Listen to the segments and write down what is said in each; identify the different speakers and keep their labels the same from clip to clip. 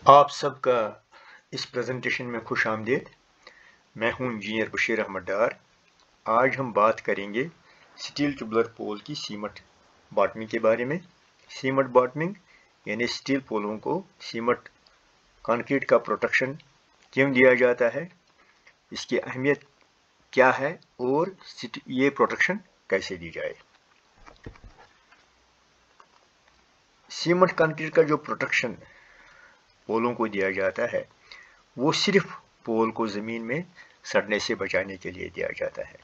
Speaker 1: आप सबका इस प्रेजेंटेशन में खुश आमदीद। मैं हूं इंजीनियर बशीर अहमद डार। आज हम बात करेंगे स्टील ट्यूबुलर पोल की सीमेंट बॉटमिंग के बारे में। सीमेंट बॉटमिंग यानी स्टील पोलों को सीमेंट कंक्रीट का प्रोटेक्शन क्यों दिया जाता है, इसकी अहमियत क्या है और ये प्रोटेक्शन कैसे दी जाए। सीमेंट कंक्रीट का जो प्रोटेक्शन पोलों को दिया जाता है वो सिर्फ पोल को ज़मीन में सड़ने से बचाने के लिए दिया जाता है।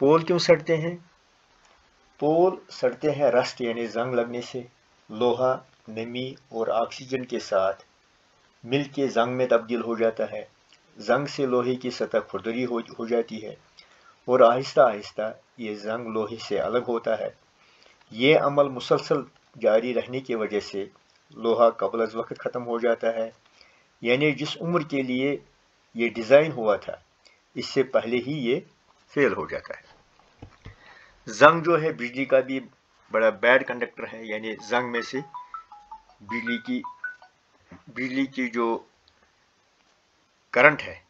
Speaker 1: पोल क्यों सड़ते हैं? पोल सड़ते हैं रस्ट यानी जंग लगने से। लोहा नमी और ऑक्सीजन के साथ मिलके जंग में तब्दील हो जाता है। जंग से लोहे की सतह खुरदरी हो जाती है और आहिस्ता आहिस्ता ये जंग लोहे से अलग होता है। ये अमल मुसलसल जारी रहने की वजह से लोहा कबल अज़ वक्त ख़त्म हो जाता है, यानी जिस उम्र के लिए ये डिज़ाइन हुआ था इससे पहले ही ये फेल हो जाता है। जंग जो है बिजली का भी बड़ा बैड कंडक्टर है, यानी जंग में से बिजली की जो करंट है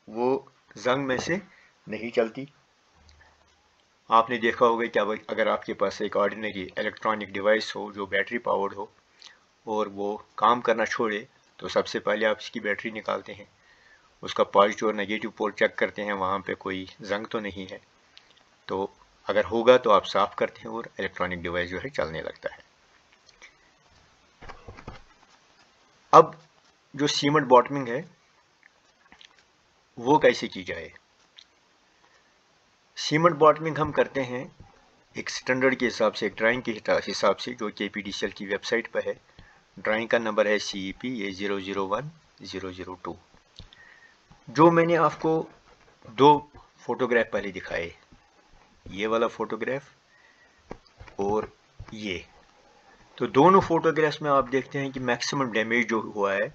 Speaker 1: वो जंग में से नहीं चलती। आपने देखा होगा कि अगर आपके पास एक ऑर्डिनरी इलेक्ट्रॉनिक डिवाइस हो जो बैटरी पावर्ड हो और वो काम करना छोड़े तो सबसे पहले आप इसकी बैटरी निकालते हैं, उसका पॉजिटिव और नेगेटिव पोल चेक करते हैं वहाँ पे कोई जंग तो नहीं है। तो अगर होगा तो आप साफ करते हैं और इलेक्ट्रॉनिक डिवाइस जो है चलने लगता है। अब जो सीमेंट बॉटमिंग है वो कैसे की जाए? सीमेंट बॉटमिंग हम करते हैं एक स्टैंडर्ड के हिसाब से, एक ड्राइंग के हिसाब से जो KPDCL की वेबसाइट पर है। ड्राइंग का नंबर है CEP ये 001002। जो मैंने आपको दो फोटोग्राफ पहले दिखाए, ये वाला फोटोग्राफ और ये, तो दोनों फोटोग्राफ्स में आप देखते हैं कि मैक्सिमम डैमेज जो हुआ है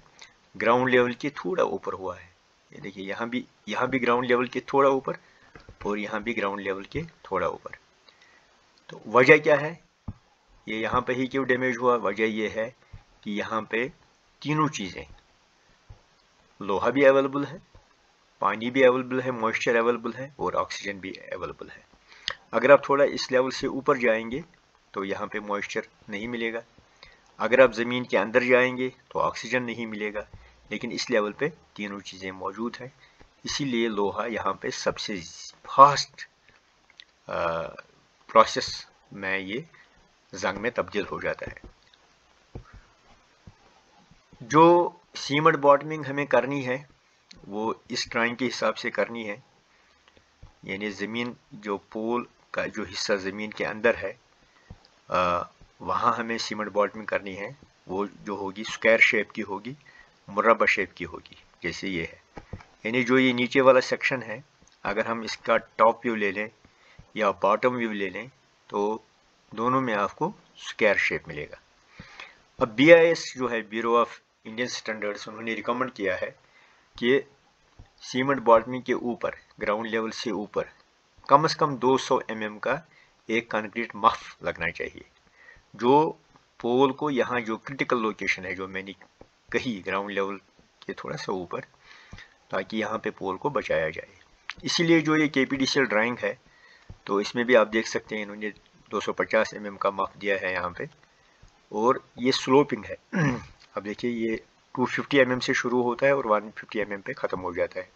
Speaker 1: ग्राउंड लेवल के थोड़ा ऊपर हुआ है। ये देखिए यहाँ भी ग्राउंड लेवल के थोड़ा ऊपर और यहाँ भी ग्राउंड लेवल के थोड़ा ऊपर। तो वजह क्या है? ये यहाँ पे ही क्यों डैमेज हुआ? वजह ये है कि यहाँ पे तीनों चीज़ें, लोहा भी अवेलेबल है, पानी भी अवेलेबल है, मॉइस्चर अवेलेबल है और ऑक्सीजन भी अवेलेबल है। अगर आप थोड़ा इस लेवल से ऊपर जाएंगे तो यहाँ पे मॉइस्चर नहीं मिलेगा। अगर आप ज़मीन के अंदर जाएंगे तो ऑक्सीजन नहीं मिलेगा, लेकिन इस लेवल पे तीनों चीज़ें मौजूद हैं। इसीलिए लोहा यहाँ पे सबसे फास्ट प्रोसेस में ये जंग में तब्दील हो जाता है। जो सीमेंट बॉटमिंग हमें करनी है वो इस ड्राइंग के हिसाब से करनी है, यानी ज़मीन जो पोल का जो हिस्सा ज़मीन के अंदर है वहाँ हमें सीमेंट बॉटमिंग करनी है। वो जो होगी स्क्वायर शेप की होगी, मुरब्बा शेप की होगी, जैसे ये है। यानी जो ये नीचे वाला सेक्शन है, अगर हम इसका टॉप व्यू ले लें या बॉटम व्यू ले लें तो दोनों में आपको स्क्वायर शेप मिलेगा। अब BIS जो है, ब्यूरो ऑफ इंडियन स्टैंडर्ड्स, उन्होंने रिकमेंड किया है कि सीमेंट बॉटमिंग के ऊपर, ग्राउंड लेवल से ऊपर कम से कम 200 mm का एक कंक्रीट मफ लगना चाहिए, जो पोल को यहाँ जो क्रिटिकल लोकेशन है जो मैंने कही ग्राउंड लेवल के थोड़ा सा ऊपर, ताकि यहाँ पे पोल को बचाया जाए। इसीलिए जो ये KPDCL ड्राइंग है तो इसमें भी आप देख सकते हैं इन्होंने 250 mm का मफ दिया है यहाँ पे, और ये स्लोपिंग है। अब देखिए ये 250 mm से शुरू होता है और 150 mm पे ख़त्म हो जाता है।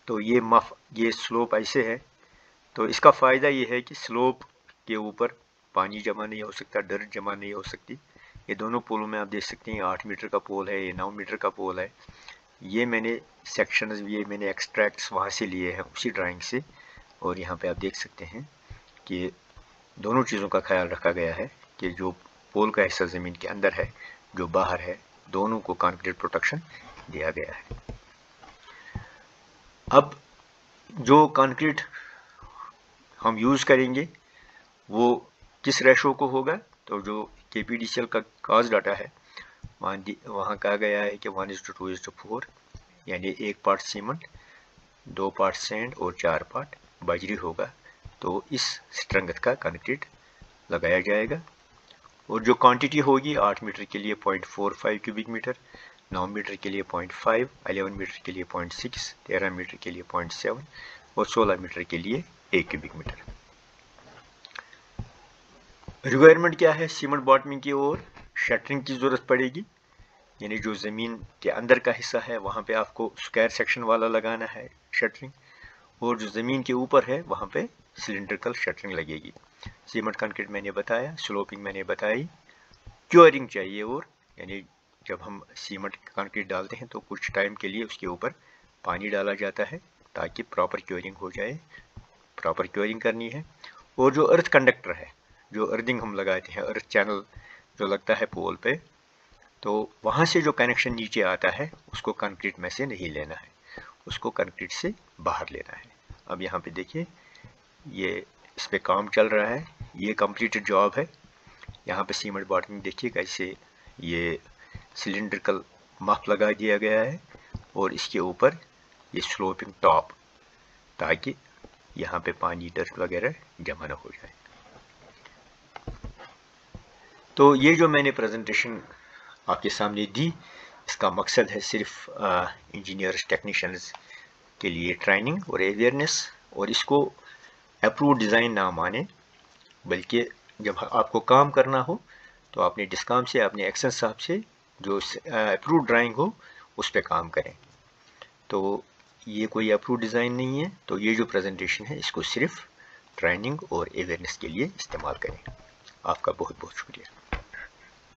Speaker 1: तो ये स्लोप ऐसे है। तो इसका फ़ायदा ये है कि स्लोप के ऊपर पानी जमा नहीं हो सकता, डर्ट जमा नहीं हो सकती। ये दोनों पोलों में आप देख सकते हैं 8 मीटर का पोल है, ये 9 मीटर का पोल है। ये मैंने सेक्शंस, ये मैंने एक्सट्रैक्ट्स वहाँ से लिए हैं उसी ड्राइंग से, और यहाँ पे आप देख सकते हैं कि दोनों चीज़ों का ख्याल रखा गया है कि जो पोल का हिस्सा ज़मीन के अंदर है, जो बाहर है, दोनों को कंक्रीट प्रोटेक्शन दिया गया है। अब जो कंक्रीट हम यूज़ करेंगे वो किस रेशो को होगा? तो जो KPDCL का कास्ट डाटा है वहाँ कहा गया है कि 1:2:4, यानी 1 पार्ट सीमेंट, 2 पार्ट सैंड और 4 पार्ट बजरी होगा। तो इस स्ट्रेंथ का कंक्रीट लगाया जाएगा और जो क्वांटिटी होगी 8 मीटर के लिए 0.45 क्यूबिक मीटर, 9 मीटर के लिए 0.5, 11 मीटर के लिए 0.6, 13 मीटर के लिए 0.7 और 16 मीटर के लिए 1 क्यूबिक मीटर। रिक्वायरमेंट क्या है? सीमेंट बॉटमिंग की ओर शटरिंग की ज़रूरत पड़ेगी, यानी जो ज़मीन के अंदर का हिस्सा है वहाँ पे आपको स्क्वायर सेक्शन वाला लगाना है शटरिंग, और जो ज़मीन के ऊपर है वहाँ पे सिलेंड्रिकल शटरिंग लगेगी। सीमेंट कंक्रीट मैंने बताया, स्लोपिंग मैंने बताई, क्योरिंग चाहिए, और यानी जब हम सीमेंट कंक्रीट डालते हैं तो कुछ टाइम के लिए उसके ऊपर पानी डाला जाता है ताकि प्रॉपर क्योरिंग हो जाए, प्रॉपर क्योरिंग करनी है। और जो अर्थ कंडक्टर है, जो अर्थिंग हम लगाते हैं, अर्थ चैनल जो लगता है पोल पे, तो वहाँ से जो कनेक्शन नीचे आता है उसको कंक्रीट में से नहीं लेना है, उसको कंक्रीट से बाहर लेना है। अब यहाँ पे देखिए ये इस पे काम चल रहा है, ये कंप्लीटेड जॉब है। यहाँ पे सीमेंट बॉटमिंग देखिए कैसे ये सिलेंड्रिकल मफ लगा दिया गया है और इसके ऊपर ये स्लोपिंग टॉप, ताकि यहाँ पे पानी डस्ट वगैरह जमा न हो जाए। तो ये जो मैंने प्रेजेंटेशन आपके सामने दी, इसका मकसद है सिर्फ इंजीनियर्स टेक्नीशियंस के लिए ट्रेनिंग और अवेयरनेस, और इसको अप्रूव डिज़ाइन ना माने, बल्कि जब आपको काम करना हो तो अपने डिस्काम से, अपने एक्शन साहब से जो अप्रूव ड्राइंग हो उस पर काम करें। तो ये कोई अप्रूव डिज़ाइन नहीं है, तो ये जो प्रेजेंटेशन है इसको सिर्फ ट्रेनिंग और अवेयरनेस के लिए इस्तेमाल करें। आपका बहुत बहुत शुक्रिया।